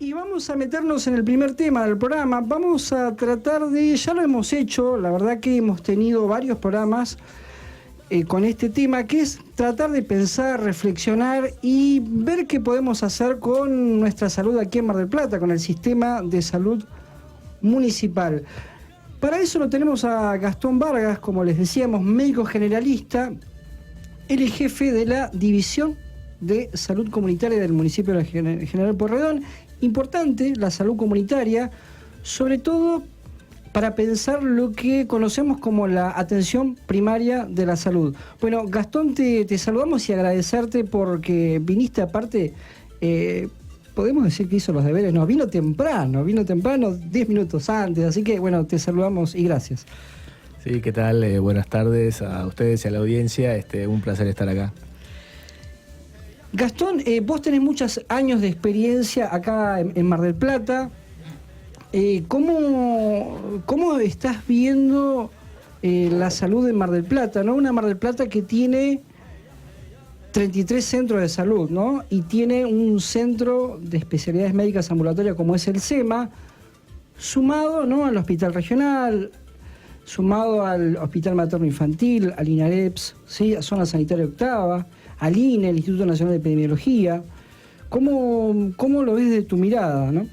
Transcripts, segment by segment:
Y vamos a meternos en el primer tema del programa. Vamos a tratar de, ya lo hemos hecho, la verdad que hemos tenido varios programas con este tema, que es tratar de pensar, reflexionar y ver qué podemos hacer con nuestra salud aquí en Mar del Plata, con el sistema de salud municipal. Para eso lo tenemos a Gastón Vargas, como les decíamos, médico generalista, él es jefe de la División de Salud Comunitaria del municipio de General Pueyrredón. Importante la salud comunitaria, sobre todo para pensar lo que conocemos como la atención primaria de la salud. Bueno, Gastón, te saludamos y agradecerte porque viniste aparte, podemos decir que hizo los deberes, no, vino temprano, 10 minutos antes, así que bueno, te saludamos y gracias. Sí, ¿qué tal? Buenas tardes a ustedes y a la audiencia, un placer estar acá. Gastón, vos tenés muchos años de experiencia acá en Mar del Plata. ¿Cómo estás viendo la salud en Mar del Plata, ¿no? Una Mar del Plata que tiene 33 centros de salud, ¿no? Y tiene un centro de especialidades médicas ambulatorias como es el SEMA, sumado, ¿no?, al Hospital Regional, sumado al Hospital Materno Infantil, al INAREPS, ¿sí?, a Zona Sanitaria Octava, al INE, el Instituto Nacional de Epidemiología. ¿Cómo lo ves de tu mirada, no?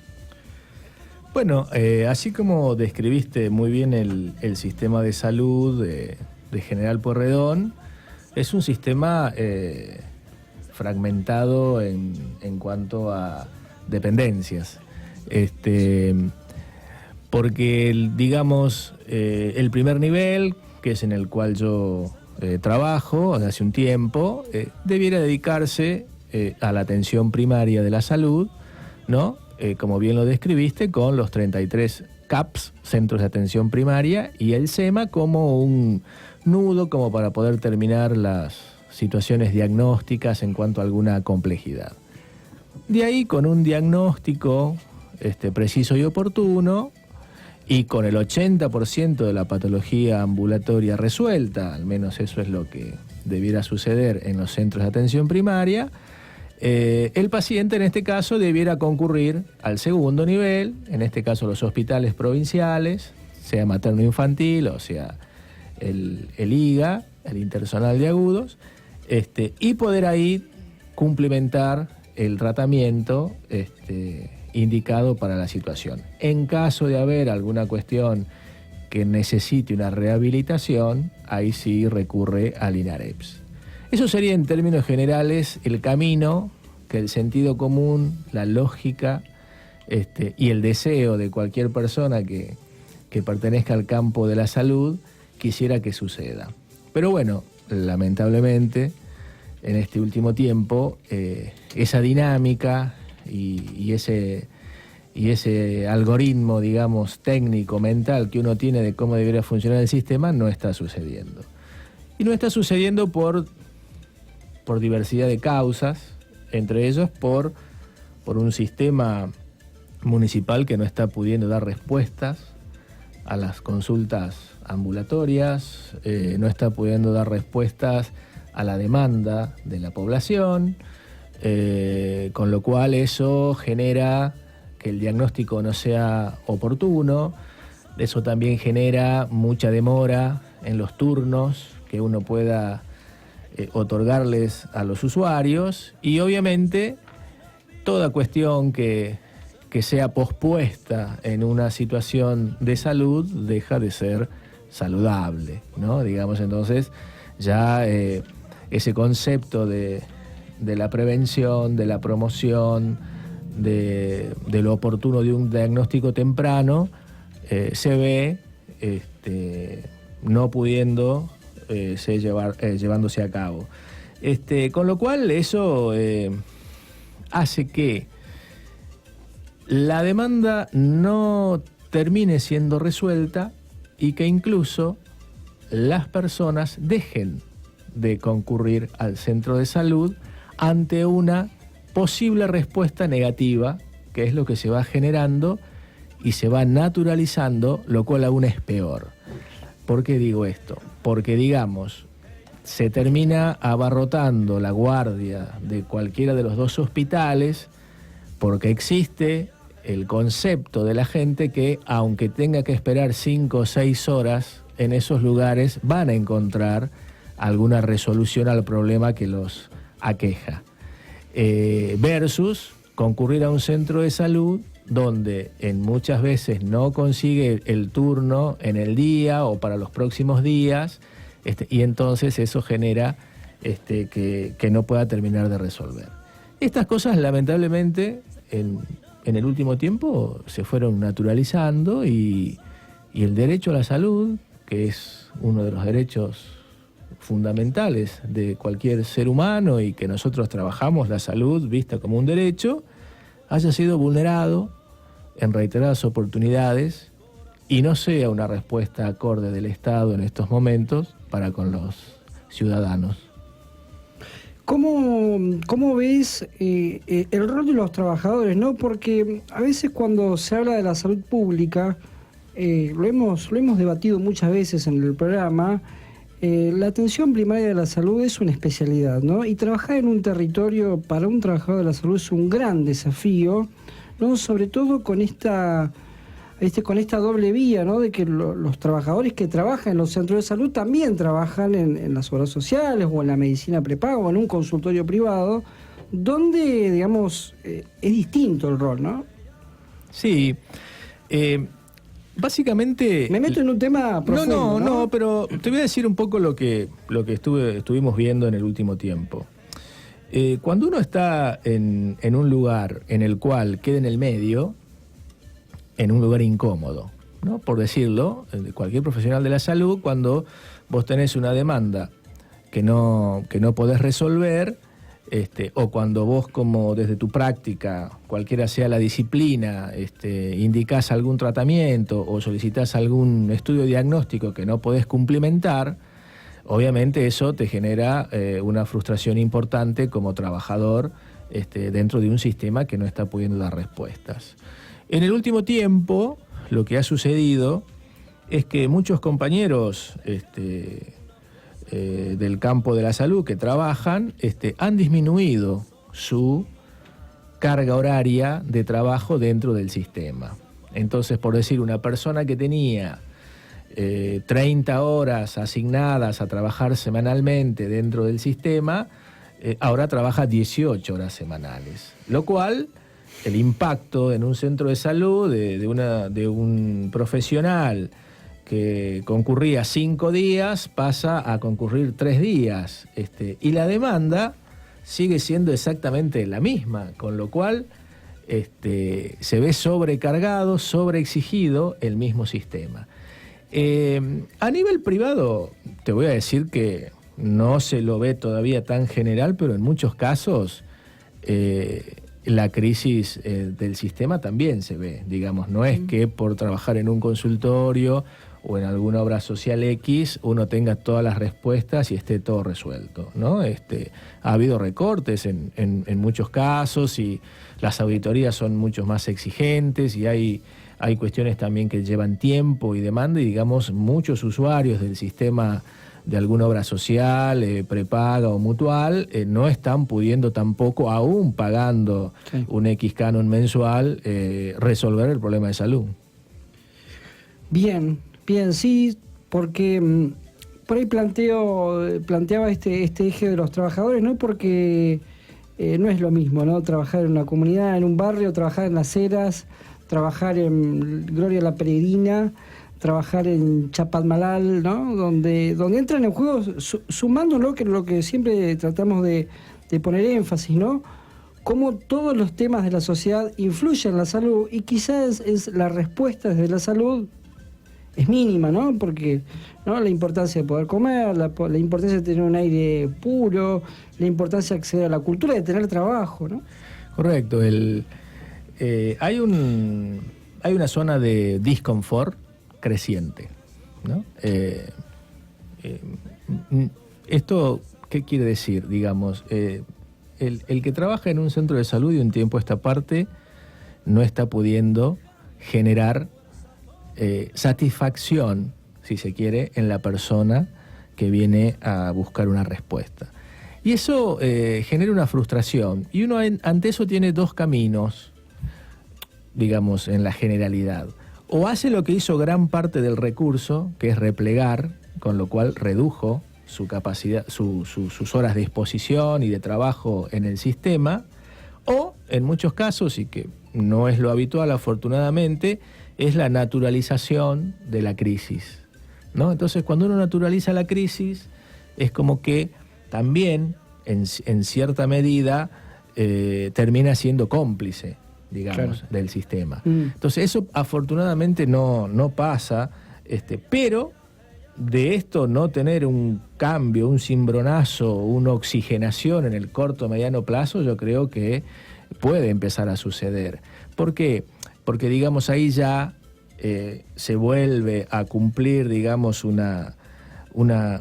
Bueno, así como describiste muy bien el sistema de salud de General Pueyrredón, es un sistema fragmentado en cuanto a dependencias. Porque, digamos, el primer nivel, que es en el cual yo trabajo hace un tiempo, debiera dedicarse a la atención primaria de la salud, ¿no? Como bien lo describiste, con los 33 CAPS, Centros de Atención Primaria, y el SEMA como un nudo como para poder terminar las situaciones diagnósticas en cuanto a alguna complejidad. De ahí, con un diagnóstico preciso y oportuno, y con el 80% de la patología ambulatoria resuelta, al menos eso es lo que debiera suceder en los centros de atención primaria, el paciente en este caso debiera concurrir al segundo nivel, en este caso los hospitales provinciales, sea materno-infantil o sea el IGA, el Interzonal de Agudos, y poder ahí cumplimentar el tratamiento indicado para la situación. En caso de haber alguna cuestión que necesite una rehabilitación, ahí sí recurre al INAREPS. Eso sería en términos generales el camino que el sentido común, la lógica y el deseo de cualquier persona que pertenezca al campo de la salud quisiera que suceda. Pero bueno, lamentablemente en este último tiempo esa dinámica y ese algoritmo, digamos, técnico, mental que uno tiene de cómo debería funcionar el sistema no está sucediendo. Y no está sucediendo por diversidad de causas, entre ellos por un sistema municipal que no está pudiendo dar respuestas a las consultas ambulatorias, no está pudiendo dar respuestas a la demanda de la población, con lo cual eso genera que el diagnóstico no sea oportuno, eso también genera mucha demora en los turnos que uno pueda otorgarles a los usuarios, y obviamente toda cuestión que sea pospuesta en una situación de salud deja de ser saludable, ¿no? Digamos, entonces ya ese concepto de la prevención, de la promoción, de lo oportuno de un diagnóstico temprano, se ve no pudiendo llevándose a cabo. Con lo cual eso hace que la demanda no termine siendo resuelta y que incluso las personas dejen de concurrir al centro de salud ante una posible respuesta negativa, que es lo que se va generando y se va naturalizando, lo cual aún es peor. ¿Por qué digo esto? Porque, digamos, se termina abarrotando la guardia de cualquiera de los dos hospitales porque existe el concepto de la gente que aunque tenga que esperar 5 o 6 horas, en esos lugares van a encontrar alguna resolución al problema que los aqueja. Versus concurrir a un centro de salud donde muchas veces no consigue el turno en el día o para los próximos días, y entonces eso genera que no pueda terminar de resolver. Estas cosas lamentablemente en el último tiempo se fueron naturalizando y el derecho a la salud, que es uno de los derechos fundamentales de cualquier ser humano y que nosotros trabajamos la salud vista como un derecho, haya sido vulnerado en reiteradas oportunidades y no sea una respuesta acorde del Estado en estos momentos para con los ciudadanos. ¿Cómo ves el rol de los trabajadores, ¿no? Porque a veces cuando se habla de la salud pública, lo hemos debatido muchas veces en el programa, la atención primaria de la salud es una especialidad, ¿no? Y trabajar en un territorio para un trabajador de la salud es un gran desafío, ¿no? Sobre todo con esta doble vía, ¿no? De que los trabajadores que trabajan en los centros de salud también trabajan en las obras sociales o en la medicina prepaga o en un consultorio privado, donde, digamos, es distinto el rol, ¿no? Sí. Básicamente... Me meto en un tema profundo, No, pero te voy a decir un poco lo que estuvimos viendo en el último tiempo. Cuando uno está en un lugar en el cual queda en el medio, en un lugar incómodo, ¿no? Por decirlo, cualquier profesional de la salud, cuando vos tenés una demanda que no podés resolver, o cuando vos, como desde tu práctica, cualquiera sea la disciplina, indicás algún tratamiento o solicitás algún estudio diagnóstico que no podés cumplimentar, obviamente eso te genera una frustración importante como trabajador dentro de un sistema que no está pudiendo dar respuestas. En el último tiempo, lo que ha sucedido es que muchos compañeros del campo de la salud que trabajan han disminuido su carga horaria de trabajo dentro del sistema. Entonces, por decir, una persona que tenía 30 horas asignadas a trabajar semanalmente dentro del sistema, ahora trabaja 18 horas semanales, lo cual... El impacto en un centro de salud de un profesional que concurría 5 días pasa a concurrir 3 días. Y la demanda sigue siendo exactamente la misma, con lo cual se ve sobrecargado, sobreexigido el mismo sistema. A nivel privado, te voy a decir que no se lo ve todavía tan general, pero en muchos casos... la crisis del sistema también se ve, digamos, no es que por trabajar en un consultorio o en alguna obra social X uno tenga todas las respuestas y esté todo resuelto, ¿no? Ha habido recortes en muchos casos y las auditorías son mucho más exigentes y hay cuestiones también que llevan tiempo y demanda y, digamos, muchos usuarios del sistema de alguna obra social, prepaga o mutual, no están pudiendo tampoco, aún pagando un X canon mensual, resolver el problema de salud. Bien, sí, porque por ahí planteaba este eje de los trabajadores, ¿no? Porque no es lo mismo, ¿no? Trabajar en una comunidad, en un barrio, trabajar en Las Heras, trabajar en Gloria la Peregrina, trabajar en Chapadmalal, ¿no? Donde entran en juego, sumándolo, que lo que siempre tratamos de poner énfasis, ¿no? Cómo todos los temas de la sociedad influyen en la salud y quizás la respuesta desde la salud es mínima, ¿no? Porque, ¿no? La importancia de poder comer, la importancia de tener un aire puro, la importancia de acceder a la cultura, de tener trabajo, ¿no? Correcto. Hay una zona de disconfort creciente, ¿no? ¿Esto qué quiere decir? Digamos, el que trabaja en un centro de salud y un tiempo a esta parte no está pudiendo generar satisfacción, si se quiere, en la persona que viene a buscar una respuesta. Y eso genera una frustración. Y uno ante eso tiene dos caminos. digamos, en la generalidad. O hace lo que hizo gran parte del recurso, que es replegar, con lo cual redujo su capacidad, sus horas de exposición y de trabajo en el sistema, o en muchos casos, y que no es lo habitual afortunadamente, es la naturalización de la crisis, ¿no? Entonces, cuando uno naturaliza la crisis, es como que también, en cierta medida, termina siendo cómplice, digamos, claro, del sistema. Entonces, eso afortunadamente no pasa, pero de esto no tener un cambio, un cimbronazo, una oxigenación en el corto o mediano plazo, yo creo que puede empezar a suceder. ¿Por qué? Porque, digamos, ahí ya se vuelve a cumplir, digamos, una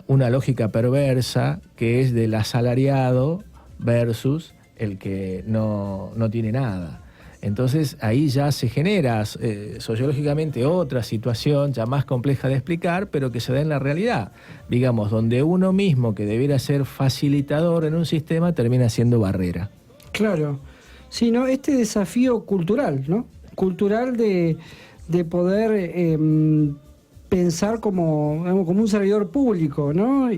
lógica perversa, que es del asalariado versus el que no tiene nada. Entonces ahí ya se genera sociológicamente otra situación ya más compleja de explicar, pero que se da en la realidad, digamos, donde uno mismo, que debiera ser facilitador en un sistema, termina siendo barrera. Claro, sí, ¿no? Este desafío cultural, ¿no? Cultural de poder pensar como un servidor público, ¿no?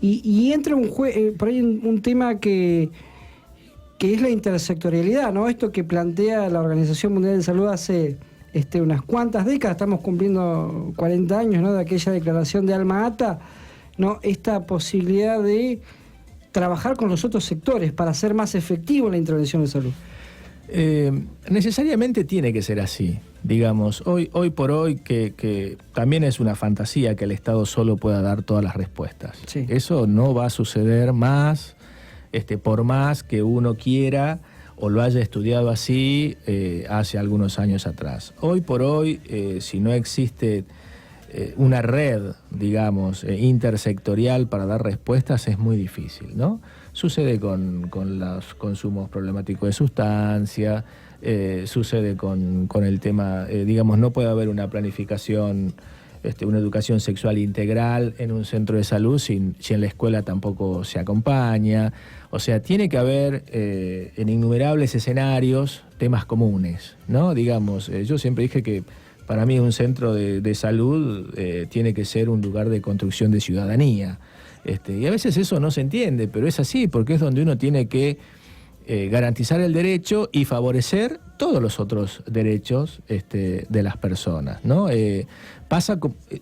Y entra por ahí un tema que es la intersectorialidad, ¿no? Esto que plantea la Organización Mundial de Salud hace unas cuantas décadas, estamos cumpliendo 40 años, ¿no?, de aquella declaración de Alma Ata, ¿no? Esta posibilidad de trabajar con los otros sectores para hacer más efectivo la intervención de salud. Necesariamente tiene que ser así, digamos, hoy por hoy, que también es una fantasía que el Estado solo pueda dar todas las respuestas. Sí. Eso no va a suceder más, por más que uno quiera o lo haya estudiado así hace algunos años atrás. Hoy por hoy, si no existe una red, digamos, intersectorial para dar respuestas, es muy difícil, ¿no? Sucede con los consumos problemáticos de sustancias, sucede con el tema, digamos, no puede haber una planificación, una educación sexual integral en un centro de salud si en la escuela tampoco se acompaña. O sea, tiene que haber en innumerables escenarios temas comunes, ¿no? Digamos, yo siempre dije que para mí un centro de salud tiene que ser un lugar de construcción de ciudadanía. Y a veces eso no se entiende, pero es así, porque es donde uno tiene que garantizar el derecho y favorecer todos los otros derechos de las personas, ¿no?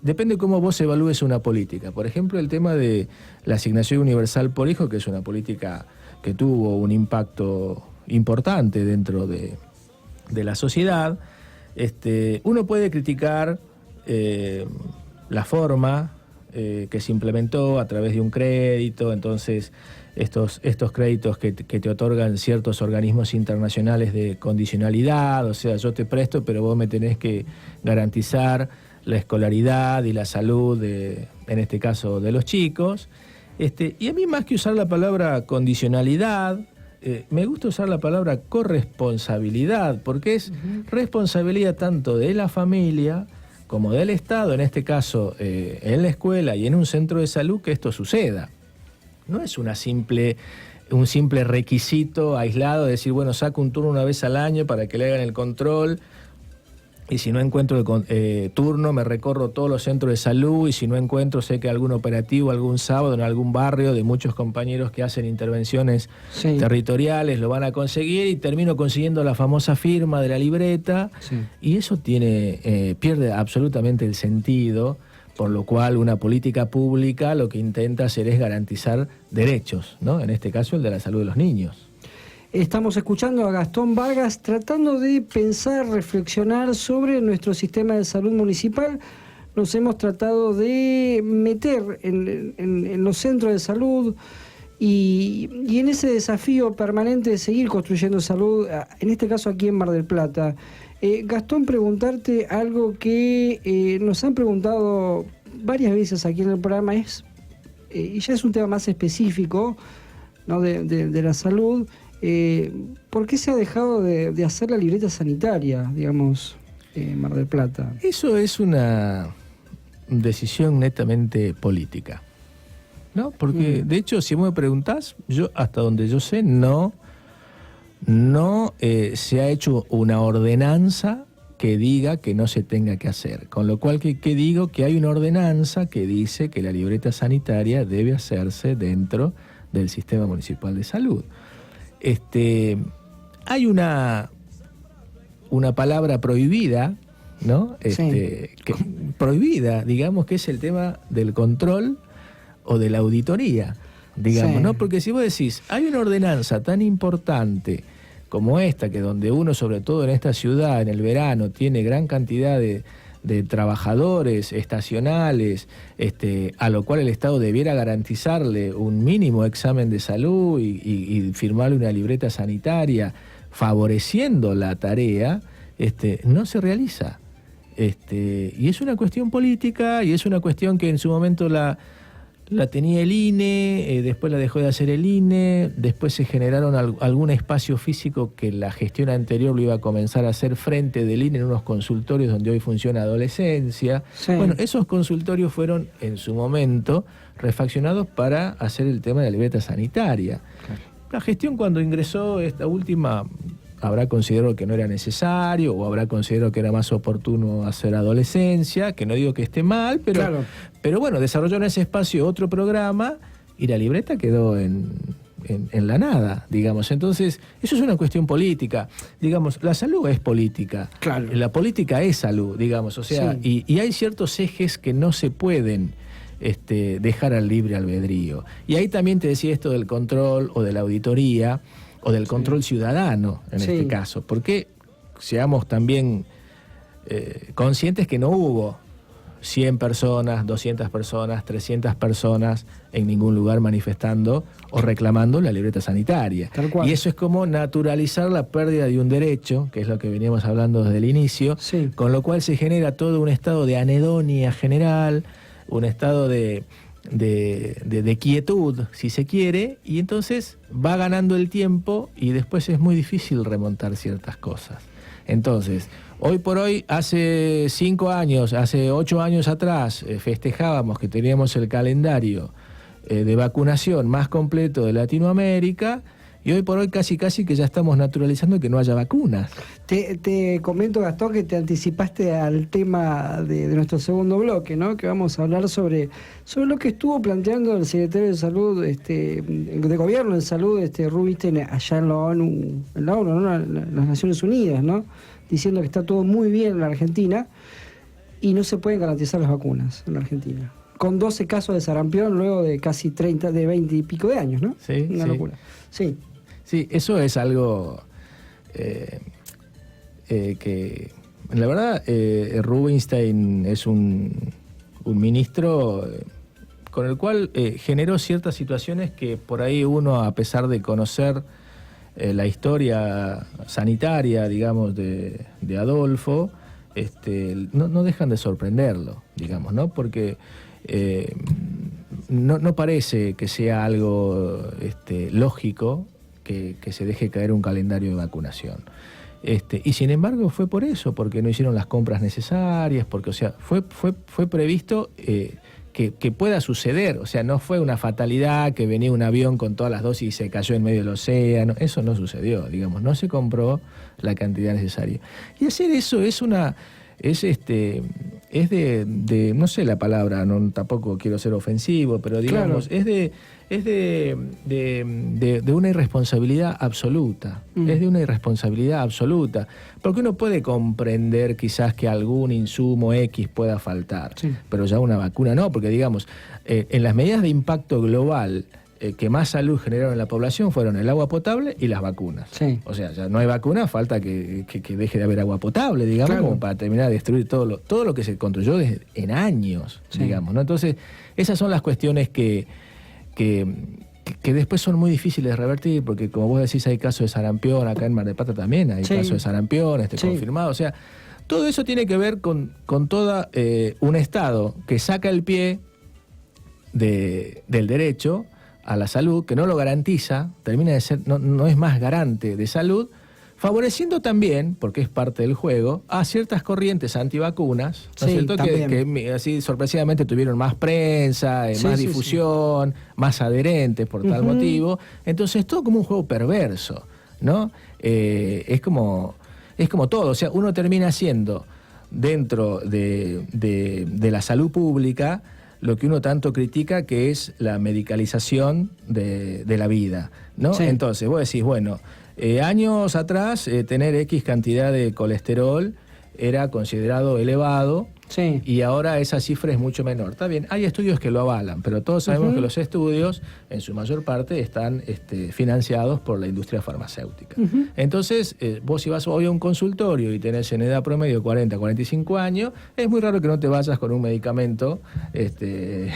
Depende cómo vos evalúes una política. Por ejemplo, el tema de la asignación universal por hijo, que es una política que tuvo un impacto importante dentro de la sociedad. Uno puede criticar la forma que se implementó a través de un crédito. Entonces estos créditos que te otorgan ciertos organismos internacionales de condicionalidad, o sea, yo te presto, pero vos me tenés que garantizar la escolaridad y la salud en este caso de los chicos. Y a mí, más que usar la palabra condicionalidad, me gusta usar la palabra corresponsabilidad, porque es responsabilidad tanto de la familia como del Estado, en este caso en la escuela y en un centro de salud, que esto suceda. No es un simple requisito aislado de decir, bueno, saco un turno una vez al año para que le hagan el control, y si no encuentro el turno me recorro todos los centros de salud, y si no encuentro, sé que algún operativo algún sábado en algún barrio de muchos compañeros que hacen intervenciones territoriales lo van a conseguir, y termino consiguiendo la famosa firma de la libreta, y eso pierde absolutamente el sentido, por lo cual una política pública lo que intenta hacer es garantizar derechos, ¿no? En este caso el de la salud de los niños. Estamos escuchando a Gastón Vargas tratando de pensar, reflexionar sobre nuestro sistema de salud municipal. Nos hemos tratado de meter en los centros de salud y en ese desafío permanente de seguir construyendo salud, en este caso aquí en Mar del Plata. Gastón, preguntarte algo que nos han preguntado varias veces aquí en el programa, y ya es un tema más específico, ¿no?, de la salud. ¿Por qué se ha dejado de hacer la libreta sanitaria, digamos, en Mar del Plata? Eso es una decisión netamente política, ¿no? Porque, de hecho, si vos me preguntás, yo, hasta donde yo sé, no no se ha hecho una ordenanza que diga que no se tenga que hacer. Con lo cual, ¿qué digo? Que hay una ordenanza que dice que la libreta sanitaria debe hacerse dentro del Sistema Municipal de Salud. Hay una palabra prohibida, ¿no? Prohibida, digamos, que es el tema del control o de la auditoría, digamos, ¿no? Porque si vos decís, hay una ordenanza tan importante como esta, que donde uno, sobre todo en esta ciudad, en el verano, tiene gran cantidad de trabajadores estacionales, a lo cual el Estado debiera garantizarle un mínimo examen de salud y firmarle una libreta sanitaria, favoreciendo la tarea, no se realiza. Y es una cuestión política, y es una cuestión que en su momento la tenía el INE, después la dejó de hacer el INE, después se generaron algún espacio físico que la gestión anterior lo iba a comenzar a hacer frente del INE en unos consultorios donde hoy funciona Adolescencia. Sí. Bueno, esos consultorios fueron en su momento refaccionados para hacer el tema de la libreta sanitaria. Claro. La gestión, cuando ingresó esta última, habrá considerado que no era necesario, o habrá considerado que era más oportuno hacer Adolescencia, que no digo que esté mal, pero, claro, pero bueno, desarrolló en ese espacio otro programa y la libreta quedó en la nada, digamos. Entonces, eso es una cuestión política. Digamos, la salud es política. Claro. La política es salud, digamos. O sea, sí, y hay ciertos ejes que no se pueden dejar al libre albedrío. Y ahí también te decía esto del control o de la auditoría, o del control ciudadano, en este caso. Porque seamos también conscientes que no hubo 100 personas, 200 personas, 300 personas en ningún lugar manifestando o reclamando la libreta sanitaria. Tal cual. Y eso es como naturalizar la pérdida de un derecho, que es lo que veníamos hablando desde el inicio, con lo cual se genera todo un estado de anedonia general, un estado de quietud, si se quiere, y entonces va ganando el tiempo y después es muy difícil remontar ciertas cosas. Entonces, hoy por hoy, hace 5 años, hace 8 años atrás, festejábamos que teníamos el calendario de vacunación más completo de Latinoamérica, y hoy por hoy casi que ya estamos naturalizando que no haya vacunas. Te comento, Gastón, que te anticipaste al tema de nuestro segundo bloque, ¿no? Que vamos a hablar sobre lo que estuvo planteando el secretario de Salud, de Gobierno de Salud, Rubinstein, allá en la ONU, ¿no? En las Naciones Unidas, ¿no? Diciendo que está todo muy bien en la Argentina y no se pueden garantizar las vacunas en la Argentina. Con 12 casos de sarampión luego de casi 20 y pico de años, ¿no? Sí, una locura. Sí. Sí, eso es algo que, la verdad, Rubinstein es un ministro con el cual generó ciertas situaciones que por ahí uno, a pesar de conocer la historia sanitaria, digamos, de Adolfo, no dejan de sorprenderlo, digamos, ¿no? Porque no parece que sea algo lógico que se deje caer un calendario de vacunación. Y sin embargo fue por eso, porque no hicieron las compras necesarias, porque, o sea, fue previsto que pueda suceder. O sea, no fue una fatalidad que venía un avión con todas las dosis y se cayó en medio del océano. Eso no sucedió, digamos, no se compró la cantidad necesaria. Y hacer eso es de no sé la palabra, tampoco quiero ser ofensivo, pero digamos, claro, es de una irresponsabilidad absoluta. Es de una irresponsabilidad absoluta. Porque uno puede comprender quizás que algún insumo X pueda faltar, pero ya una vacuna no, porque digamos, en las medidas de impacto global que más salud generaron en la población fueron el agua potable y las vacunas. Sí. O sea, ya no hay vacuna, falta que deje de haber agua potable, digamos, claro, como para terminar de destruir todo lo que se construyó en años, digamos, ¿no? Entonces, esas son las cuestiones que después son muy difíciles de revertir, porque como vos decís, hay casos de sarampión, acá en Mar del Plata también hay casos de sarampión confirmado. O sea, todo eso tiene que ver con todo un Estado que saca el pie del derecho a la salud, que no lo garantiza, termina de ser, no es más garante de salud, favoreciendo también, porque es parte del juego, a ciertas corrientes antivacunas, ¿no es cierto? Que así sorpresivamente tuvieron más prensa, más difusión, más adherentes por tal motivo. Entonces, todo como un juego perverso, ¿no? Es como todo, o sea, uno termina siendo dentro de la salud pública lo que uno tanto critica, que es la medicalización de la vida, ¿no? Sí. Entonces, vos decís, bueno, años atrás tener X cantidad de colesterol era considerado elevado, Sí. y ahora esa cifra es mucho menor. Está bien, hay estudios que lo avalan, pero todos sabemos que los estudios, en su mayor parte, están financiados por la industria farmacéutica. Entonces, vos si vas hoy a un consultorio y tenés en edad promedio 40, 45 años, es muy raro que no te vayas con un medicamento en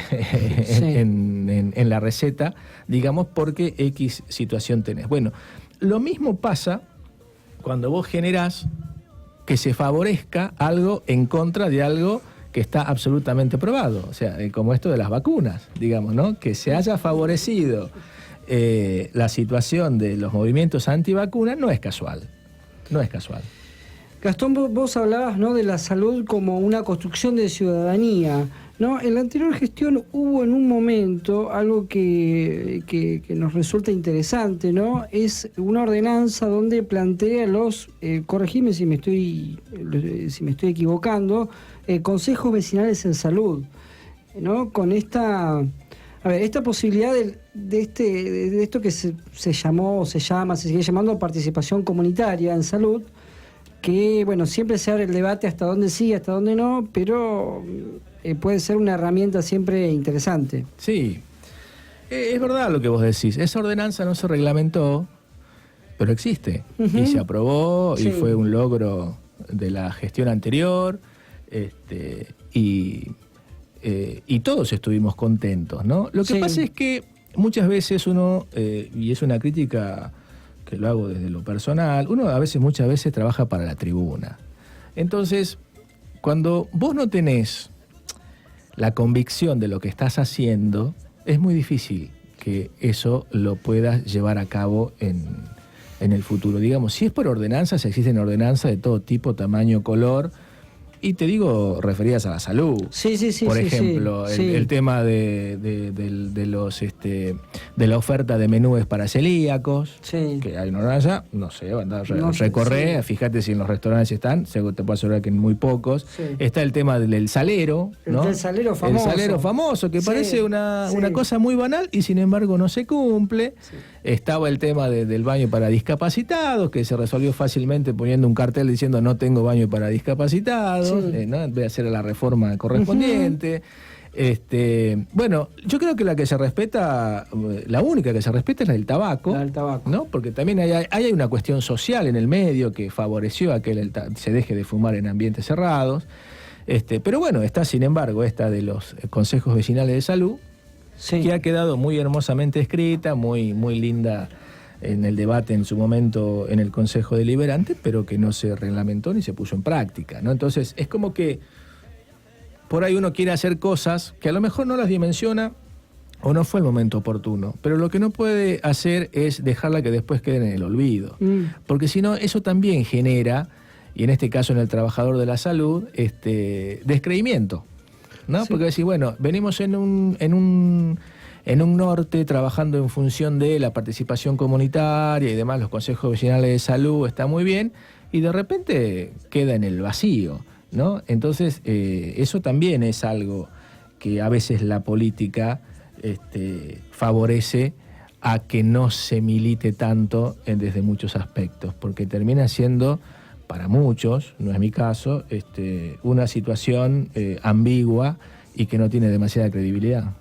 la receta, digamos, porque X situación tenés. Bueno, lo mismo pasa cuando vos generás que se favorezca algo en contra de algo que está absolutamente probado. O sea, como esto de las vacunas, digamos, ¿no? Que se haya favorecido la situación de los movimientos antivacunas no es casual. No es casual. Gastón, vos hablabas, ¿no?, de la salud como una construcción de ciudadanía, ¿no? En la anterior gestión hubo en un momento algo que nos resulta interesante, ¿no? Es una ordenanza donde plantea corregime si me estoy equivocando, consejos vecinales en salud, ¿no? Con esta posibilidad de esto que se sigue llamando participación comunitaria en salud, que, bueno, siempre se abre el debate hasta dónde sí, hasta dónde no, pero puede ser una herramienta siempre interesante. Sí, es verdad lo que vos decís. Esa ordenanza no se reglamentó, pero existe. Y se aprobó, y fue un logro de la gestión anterior, y todos estuvimos contentos, ¿no? Lo que pasa es que muchas veces uno, y es una crítica que lo hago desde lo personal, uno muchas veces trabaja para la tribuna. Entonces, cuando vos no tenés la convicción de lo que estás haciendo, es muy difícil que eso lo puedas llevar a cabo en el futuro. Digamos, si es por ordenanzas, existen ordenanzas de todo tipo, tamaño, color, y te digo, referidas a la salud. Sí. Por ejemplo, el tema de la oferta de menúes para celíacos, que hay una ordenanza, no sé, recorrer, fíjate si en los restaurantes están, te puedo asegurar que en muy pocos. Está el tema del salero, ¿no? El salero famoso. El salero famoso, que parece una cosa muy banal y sin embargo no se cumple. Estaba el tema del baño para discapacitados, que se resolvió fácilmente poniendo un cartel diciendo no tengo baño para discapacitados, ¿no? En vez de hacer la reforma correspondiente. Bueno, yo creo que la que se respeta, la única que se respeta es la del tabaco. La del tabaco. ¿No? Porque también hay una cuestión social en el medio que favoreció a que se deje de fumar en ambientes cerrados. Pero bueno, está sin embargo esta de los consejos vecinales de salud, que ha quedado muy hermosamente escrita, muy, muy linda en el debate en su momento en el Consejo Deliberante, pero que no se reglamentó ni se puso en práctica, ¿no? Entonces es como que por ahí uno quiere hacer cosas que a lo mejor no las dimensiona o no fue el momento oportuno, pero lo que no puede hacer es dejarla que después quede en el olvido, porque si no eso también genera, y en este caso en el trabajador de la salud, descreimiento, ¿no? Porque decís, bueno, venimos en un norte trabajando en función de la participación comunitaria y demás, los consejos vecinales de salud está muy bien, y de repente queda en el vacío, ¿no? Entonces, eso también es algo que a veces la política favorece a que no se milite tanto desde muchos aspectos, porque termina siendo, para muchos, no es mi caso, una situación ambigua y que no tiene demasiada credibilidad.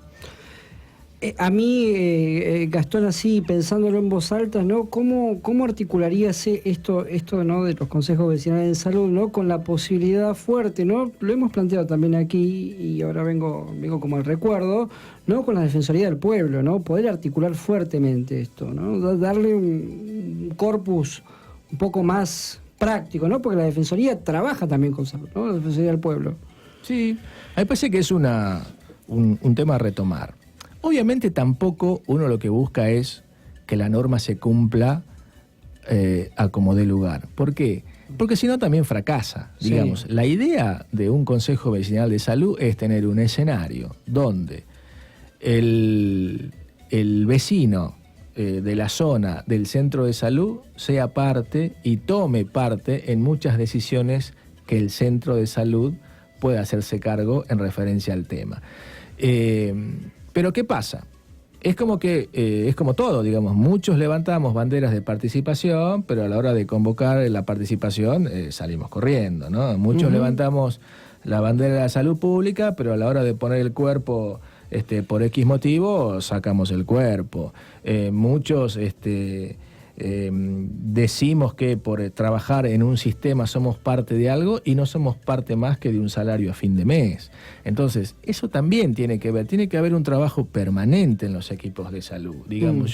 A mí, Gastón, así pensándolo en voz alta, ¿no? ¿Cómo articularías esto, ¿no?, de los consejos vecinales de salud, ¿no?, con la posibilidad fuerte, ¿no? Lo hemos planteado también aquí y ahora vengo como al recuerdo, ¿no?, con la Defensoría del Pueblo, ¿no? Poder articular fuertemente esto, ¿no? Darle un corpus un poco más práctico, ¿no? Porque la Defensoría trabaja también con salud, ¿no? La Defensoría del Pueblo. Sí, a mí me parece que es un tema a retomar. Obviamente tampoco uno lo que busca es que la norma se cumpla a como dé lugar. ¿Por qué? Porque si no también fracasa. Digamos, la idea de un Consejo Vecinal de Salud es tener un escenario donde el vecino de la zona del centro de salud sea parte y tome parte en muchas decisiones que el centro de salud pueda hacerse cargo en referencia al tema. Pero ¿qué pasa? Es como que, es como todo, digamos, muchos levantamos banderas de participación, pero a la hora de convocar la participación salimos corriendo, ¿no? Muchos levantamos la bandera de la salud pública, pero a la hora de poner el cuerpo por X motivo, sacamos el cuerpo. Muchos decimos que por trabajar en un sistema somos parte de algo y no somos parte más que de un salario a fin de mes. Entonces, eso también tiene que haber un trabajo permanente en los equipos de salud. Digamos,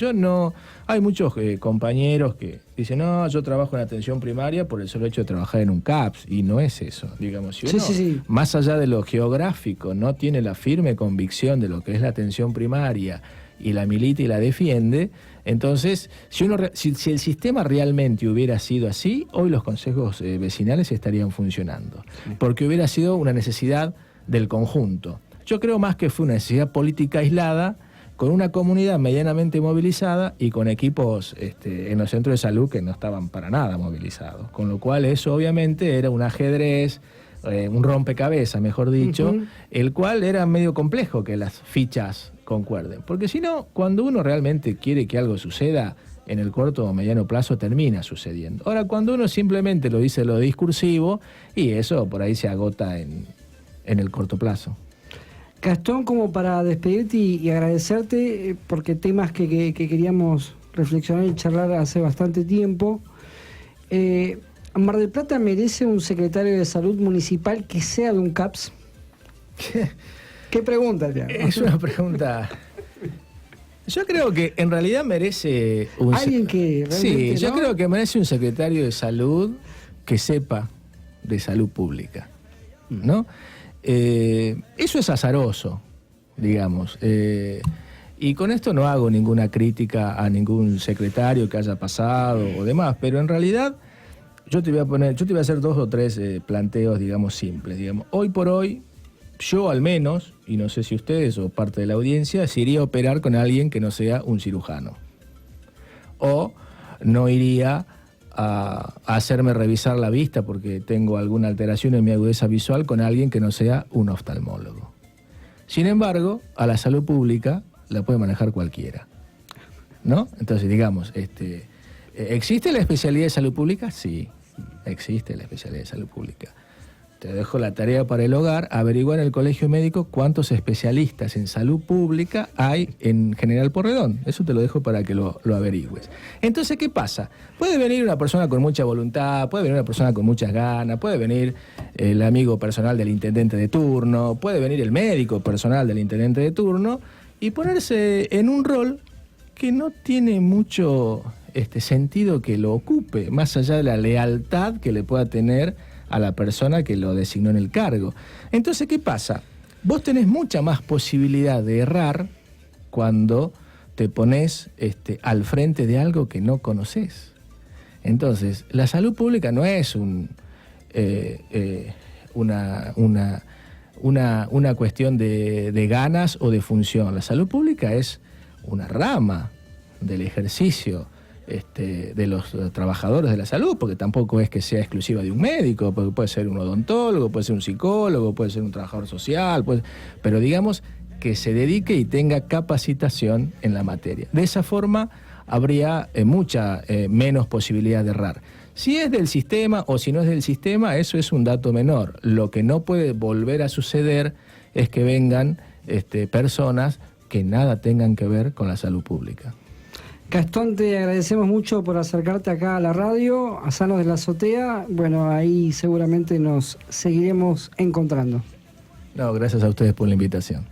hay muchos compañeros que dicen, no, yo trabajo en atención primaria por el solo hecho de trabajar en un CAPS, y no es eso. Digamos, si uno, más allá de lo geográfico, no tiene la firme convicción de lo que es la atención primaria y la milita y la defiende, entonces, si el sistema realmente hubiera sido así, hoy los consejos vecinales estarían funcionando, porque hubiera sido una necesidad del conjunto. Yo creo más que fue una necesidad política aislada, con una comunidad medianamente movilizada y con equipos en los centros de salud que no estaban para nada movilizados, con lo cual eso obviamente era un ajedrez, un rompecabezas, mejor dicho, el cual era medio complejo que las fichas concuerden. Porque si no, cuando uno realmente quiere que algo suceda, en el corto o mediano plazo termina sucediendo. Ahora, cuando uno simplemente lo dice lo discursivo, y eso por ahí se agota en el corto plazo. Gastón, como para despedirte y agradecerte, porque temas que queríamos reflexionar y charlar hace bastante tiempo, ¿Mar del Plata merece un secretario de salud municipal que sea de un CAPS? ¿Qué pregunta, Tiago? Es una pregunta. Yo creo que en realidad merece alguien que realmente, sí, yo creo que merece un secretario de salud que sepa de salud pública, ¿no? Eso es azaroso, digamos. Y con esto no hago ninguna crítica a ningún secretario que haya pasado o demás, pero en realidad yo te voy a hacer 2 o 3 planteos, digamos, simples. Digamos, hoy por hoy, yo al menos, y no sé si ustedes o parte de la audiencia, si iría a operar con alguien que no sea un cirujano. O no iría a hacerme revisar la vista porque tengo alguna alteración en mi agudeza visual con alguien que no sea un oftalmólogo. Sin embargo, a la salud pública la puede manejar cualquiera, ¿no? Entonces, digamos, ¿existe la especialidad de salud pública? Sí, existe la especialidad de salud pública. Te dejo la tarea para el hogar, averiguar en el colegio médico cuántos especialistas en salud pública hay en General Porredón. Eso te lo dejo para que lo averigües. Entonces, ¿qué pasa? Puede venir una persona con mucha voluntad, puede venir una persona con muchas ganas, puede venir el amigo personal del intendente de turno, puede venir el médico personal del intendente de turno y ponerse en un rol que no tiene mucho sentido que lo ocupe, más allá de la lealtad que le pueda tener a la persona que lo designó en el cargo. Entonces, ¿qué pasa? Vos tenés mucha más posibilidad de errar cuando te pones al frente de algo que no conocés. Entonces, la salud pública no es una cuestión de ganas o de función. La salud pública es una rama del ejercicio de los trabajadores de la salud, porque tampoco es que sea exclusiva de un médico, porque puede ser un odontólogo, puede ser un psicólogo, puede ser un trabajador social, pero digamos que se dedique y tenga capacitación en la materia. De esa forma habría mucha menos posibilidad de errar. Si es del sistema o si no es del sistema, eso es un dato menor. Lo que no puede volver a suceder es que vengan personas que nada tengan que ver con la salud pública. Gastón, te agradecemos mucho por acercarte acá a la radio, a Sanos de la Azotea. Bueno, ahí seguramente nos seguiremos encontrando. No, gracias a ustedes por la invitación.